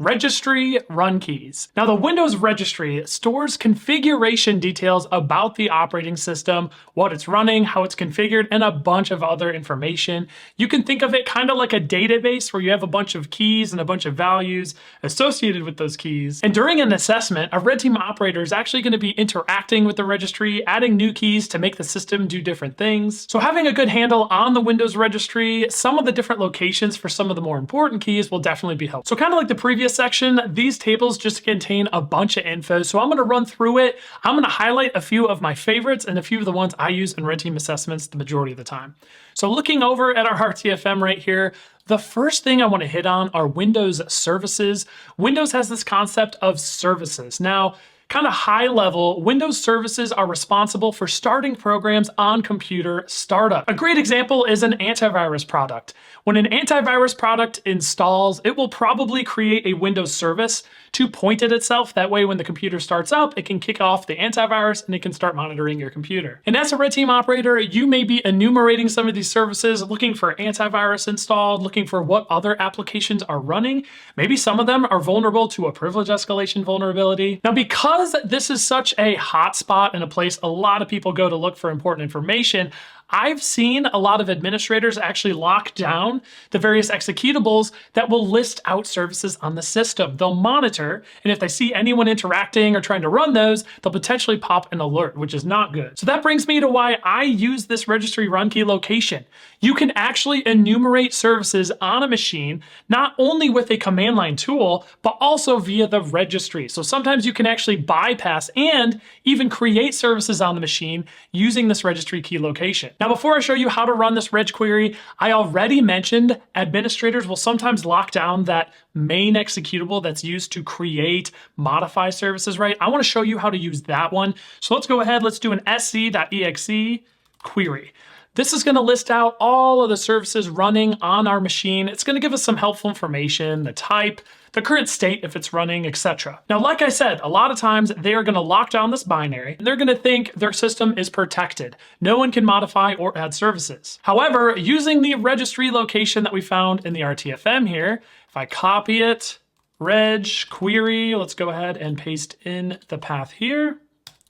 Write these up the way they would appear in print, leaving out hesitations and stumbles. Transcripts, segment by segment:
Registry run keys. Now, the Windows registry stores configuration details about the operating system, what it's running, how it's configured, and a bunch of other information. You can think of it kind of like a database where you have a bunch of keys and a bunch of values associated with those keys. And during an assessment, a red team operator is actually going to be interacting with the registry, adding new keys to make the system do different things. So having a good handle on the Windows registry, some of the different locations for some of the more important keys will definitely be helpful. So kind of like the previous section, these tables just contain a bunch of info. So I'm going to run through it. I'm going to highlight a few of my favorites and a few of the ones I use in red team assessments the majority of the time. So looking over at our RTFM right here, the first thing I want to hit on are Windows services. Windows has this concept of services. Now, kind of high level, Windows services are responsible for starting programs on computer startup. A great example is an antivirus product. When an antivirus product installs, it will probably create a Windows service to point at itself. That way, when the computer starts up, it can kick off the antivirus and it can start monitoring your computer. And as a red team operator, you may be enumerating some of these services, looking for antivirus installed, looking for what other applications are running. Maybe some of them are vulnerable to a privilege escalation vulnerability. Now, because this is such a hot spot and a place a lot of people go to look for important information, I've seen a lot of administrators actually lock down the various executables that will list out services on the system. They'll monitor, and if they see anyone interacting or trying to run those, they'll potentially pop an alert, which is not good. So that brings me to why I use this registry run key location. You can actually enumerate services on a machine, not only with a command line tool, but also via the registry. So sometimes you can actually bypass and even create services on the machine using this registry key location. Now, before I show you how to run this reg query, I already mentioned administrators will sometimes lock down that main executable that's used to create, modify services, right? I want to show you how to use that one. So let's go ahead, let's do an sc.exe query. This is going to list out all of the services running on our machine. It's going to give us some helpful information, the type, the current state if it's running, etc. Now, like I said, a lot of times they are going to lock down this binary. They're going to think their system is protected. No one can modify or add services. However, using the registry location that we found in the RTFM here, if I copy it, reg query, let's go ahead and paste in the path here.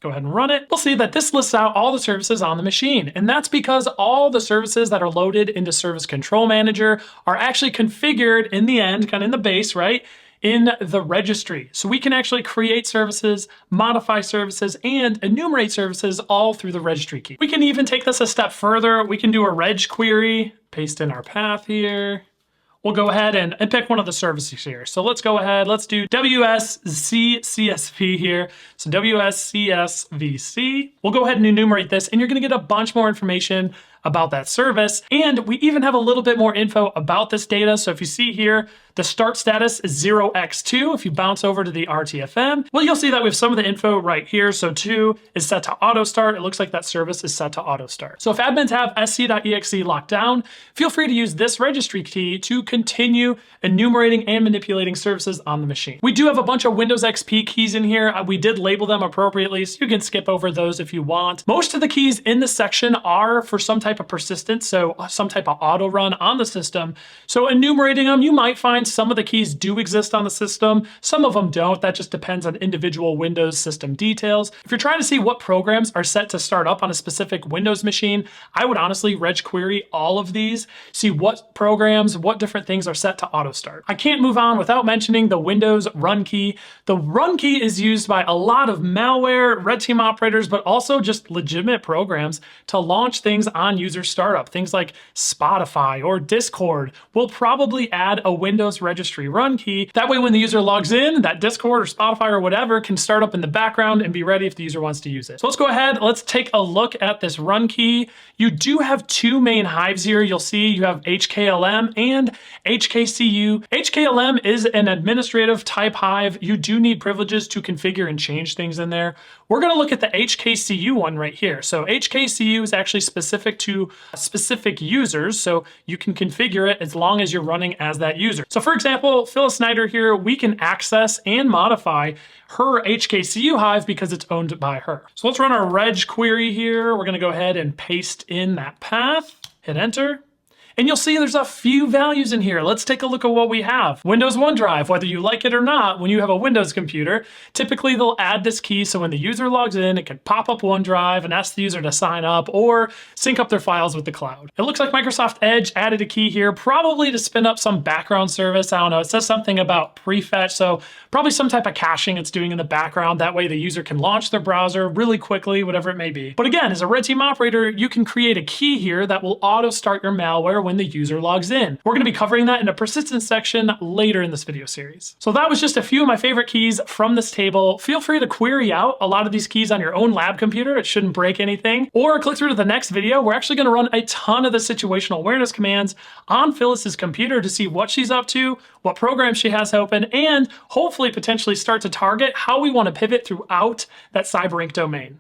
Go ahead and run it. We'll see that this lists out all the services on the machine. And that's because all the services that are loaded into Service Control Manager are actually configured in the end, kind of in the base, right? In the registry. So we can actually create services, modify services, and enumerate services all through the registry key. We can even take this a step further. We can do a reg query, paste in our path here. We'll go ahead and pick one of the services here. So let's go ahead, let's do WSCCSV here. So WSCSVC. We'll go ahead and enumerate this, and you're gonna get a bunch more information about that service. And we even have a little bit more info about this data. So if you see here, the start status is 0x2. If you bounce over to the RTFM, well, you'll see that we have some of the info right here. So 2 is set to auto start. It looks like that service is set to auto start. So if admins have sc.exe locked down, feel free to use this registry key to continue enumerating and manipulating services on the machine. We do have a bunch of Windows XP keys in here. We did label them appropriately, so you can skip over those if you want. Most of the keys in this section are for some type of persistence, so some type of auto run on the system. So enumerating them, you might find some of the keys do exist on the system, some of them don't. That just depends on individual Windows system details. If you're trying to see what programs are set to start up on a specific Windows machine, I would honestly reg query all of these, see what programs, what different things are set to auto start. I can't move on without mentioning the Windows run key. The run key is used by a lot of malware, red team operators, but also just legitimate programs to launch things on user startup. Things like Spotify or Discord will probably add a Windows registry run key. That way, when the user logs in, that Discord or Spotify or whatever can start up in the background and be ready if the user wants to use it. So let's go ahead, let's take a look at this run key. You do have two main hives here. You'll see you have HKLM and HKCU. HKLM is an administrative type hive. You do need privileges to configure and change things in there. We're going to look at the HKCU one right here. So HKCU is actually specific to specific users, so you can configure it as long as you're running as that user. So for example, Phyllis Snyder here, we can access and modify her HKCU hive because it's owned by her. So let's run our reg query here. We're going to go ahead and paste in that path, hit enter. And you'll see there's a few values in here. Let's take a look at what we have. Windows OneDrive, whether you like it or not, when you have a Windows computer, typically they'll add this key so when the user logs in, it can pop up OneDrive and ask the user to sign up or sync up their files with the cloud. It looks like Microsoft Edge added a key here, probably to spin up some background service. I don't know, it says something about prefetch, so probably some type of caching it's doing in the background. That way the user can launch their browser really quickly, whatever it may be. But again, as a Red Team operator, you can create a key here that will auto start your malware when the user logs in. We're going to be covering that in a persistence section later in this video series. So that was just a few of my favorite keys from this table. Feel free to query out a lot of these keys on your own lab computer. It shouldn't break anything. Or click through to the next video. We're actually going to run a ton of the situational awareness commands on Phyllis's computer to see what she's up to, what programs she has open, and hopefully potentially start to target how we want to pivot throughout that CyberInk domain.